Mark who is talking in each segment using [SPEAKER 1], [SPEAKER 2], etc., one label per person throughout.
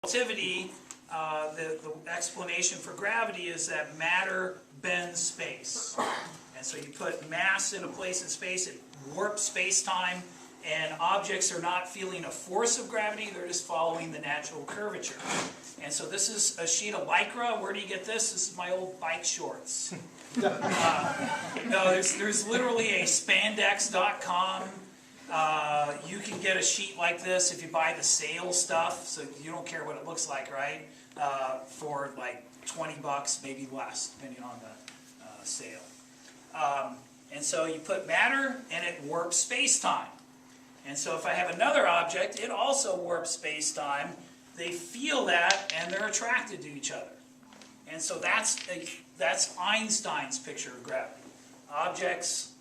[SPEAKER 1] relativity, the explanation for gravity is that matter bends space. And so you put mass in a place in space, it warps space-time, and objects are not feeling a force of gravity, they're just following the natural curvature. And so this is a sheet of Lycra. Where do you get this? This is my old bike shorts. No, there's literally a spandex.com. You can get a sheet like this if you buy the sale stuff, so you don't care what it looks like, right? For like 20 bucks, maybe less, depending on the sale. And so you put matter, and it warps space-time. And so if I have another object, it also warps space-time. They feel that, and they're attracted to each other. And so that's Einstein's picture of gravity. Objects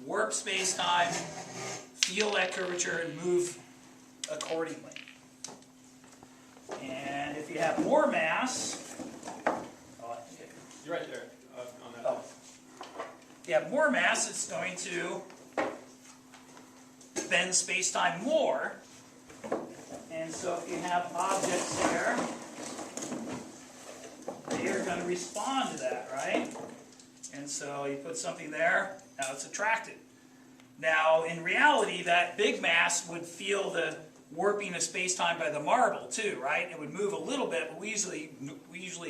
[SPEAKER 1] warp space-time, feel that curvature, and move accordingly. And if you have more mass,
[SPEAKER 2] you're right there on that.
[SPEAKER 1] Oh. If you have more mass, it's going to bend space-time more. And so if you have objects here, they are going to respond to that, right? And so you put something there, now it's attracted. Now, in reality, that big mass would feel the warping of space-time by the marble too, right? It would move a little bit, but we usually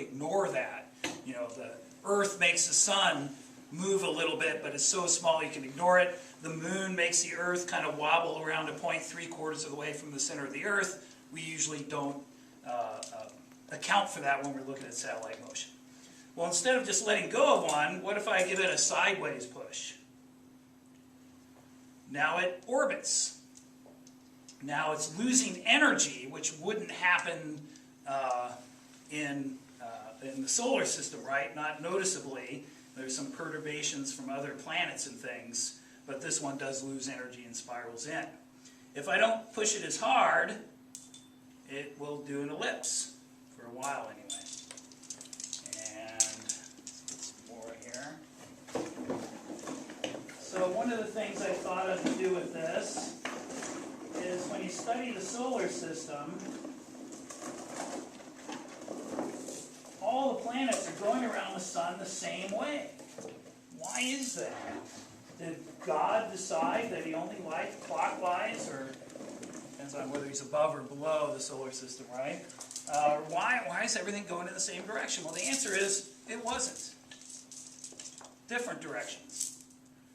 [SPEAKER 1] ignore that. You know, the Earth makes the sun move a little bit, but it's so small you can ignore it. The moon makes the Earth kind of wobble around a point 3/4 of the way from the center of the Earth. We usually don't account for that when we're looking at satellite motion. Well, instead of just letting go of one, what if I give it a sideways push? Now it orbits. Now it's losing energy, which wouldn't happen in the solar system, right? Not noticeably. There's some perturbations from other planets and things, but this one does lose energy and spirals in. If I don't push it as hard, it will do an ellipse for a while anyway. And let's get some more here. So one of the things I thought of to do with this is when you study the solar system, all the planets are going around the sun the same way. Why is that? Did God decide that he only liked clockwise, or depends on whether he's above or below the solar system, right? Why is everything going in the same direction? Well, the answer is it wasn't. Different directions.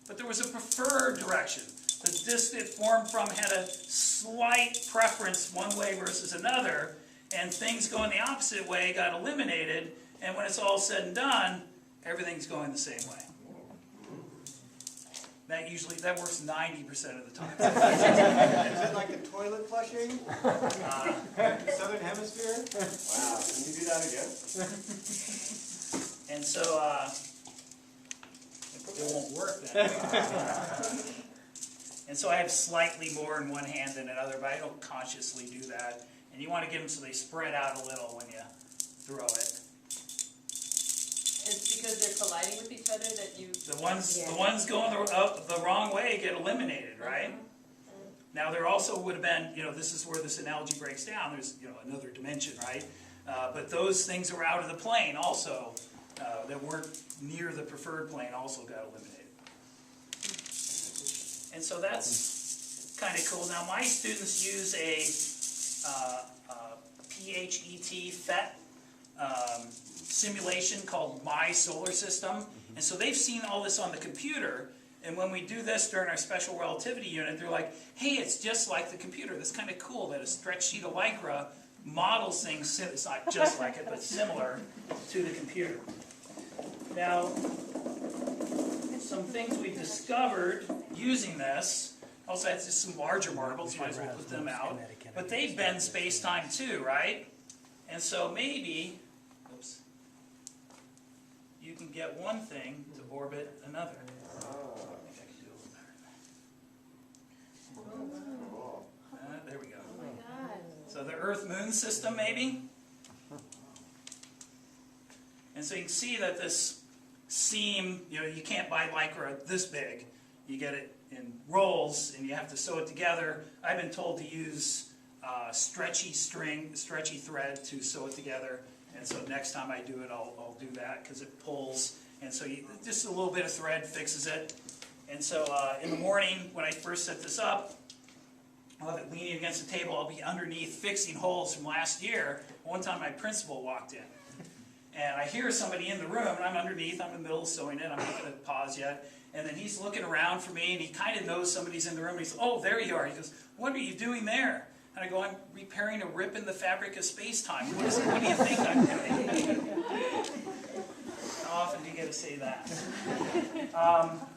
[SPEAKER 1] But there was a preferred direction. The disk it formed from had a slight preference one way versus another, and things going the opposite way got eliminated, and when it's all said and done, everything's going the same way. That works 90% of the time.
[SPEAKER 3] Is it like the toilet flushing? Southern Hemisphere?
[SPEAKER 2] Wow, can you do that again?
[SPEAKER 1] And so, it won't work then. And so I have slightly more in one hand than another, but I don't consciously do that. And you want to get them so they spread out a little when you throw it.
[SPEAKER 4] It's because they're colliding with each other that you...
[SPEAKER 1] The ones going the wrong way get eliminated, right? Now there also would have been, this is where this analogy breaks down. There's, another dimension, right? But those things that were out of the plane also, that weren't near the preferred plane, also got eliminated. And so that's kind of cool. Now my students use a PHET simulation called My Solar System. And so they've seen all this on the computer. And when we do this during our special relativity unit, they're like, hey, it's just like the computer. That's kind of cool that a stretch sheet of Lycra models things, it's not just like it, but similar to the computer. Now, some things we discovered using this, also had just some larger marbles, might as well put them out, but they bend space-time too, right? And so maybe, oops, you can get one thing to orbit another. I think I can do a little better. There we go.
[SPEAKER 4] Oh my God.
[SPEAKER 1] So the Earth-Moon system, maybe? And so you can see that this seam, you can't buy Lycra this big. You get it in rolls, and you have to sew it together. I've been told to use stretchy thread to sew it together. And so next time I do it, I'll do that because it pulls. And so just a little bit of thread fixes it. And so in the morning, when I first set this up, I'll have it leaning against the table. I'll be underneath fixing holes from last year. One time my principal walked in. And I hear somebody in the room, and I'm underneath. I'm in the middle of sewing it. I'm not going to pause yet. And then he's looking around for me, and he kind of knows somebody's in the room. And he says, "Oh, there you are." He goes, "What are you doing there?" And I go, "I'm repairing a rip in the fabric of space-time. What do you think I'm doing?" How often do you get to say that?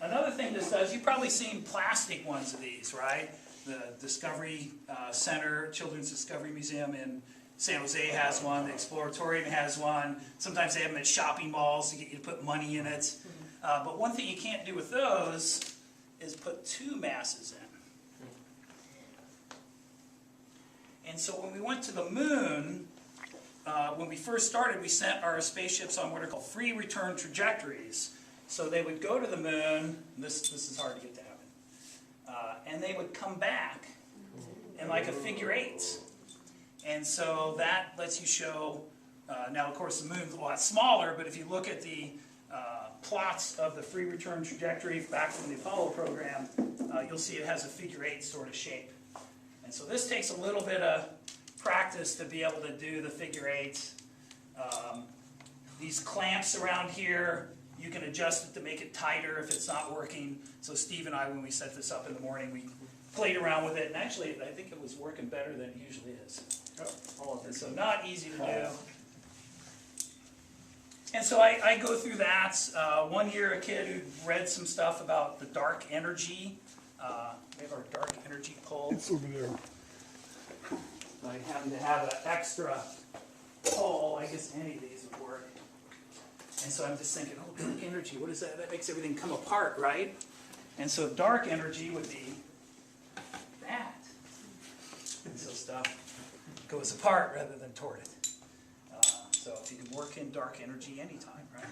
[SPEAKER 1] Another thing this does, you've probably seen plastic ones of these, right? The Discovery Center, Children's Discovery Museum in San Jose has one. The Exploratorium has one. Sometimes they have them at shopping malls to get you to put money in it. But one thing you can't do with those is put two masses in. And so when we went to the moon, when we first started, we sent our spaceships on what are called free return trajectories. So they would go to the moon, and this is hard to get to happen, and they would come back in like a figure eight. And so that lets you show, now of course the moon's a lot smaller, but if you look at the plots of the free return trajectory back from the Apollo program, you'll see it has a figure eight sort of shape. And so this takes a little bit of practice to be able to do the figure eight. These clamps around here, you can adjust it to make it tighter if it's not working. So Steve and I, when we set this up in the morning, we played around with it, and actually I think it was working better than it usually is. And so not easy to do. And so I go through that. One year a kid who read some stuff about the dark energy. We have our dark energy pole.
[SPEAKER 5] It's over there.
[SPEAKER 1] I happen to have an extra pole. I guess any of these would work. And so I'm just thinking, oh, dark energy, what is that? That makes everything come apart, right? And so dark energy would be that. And so stuff goes apart rather than toward it. So if you can work in dark energy anytime, right?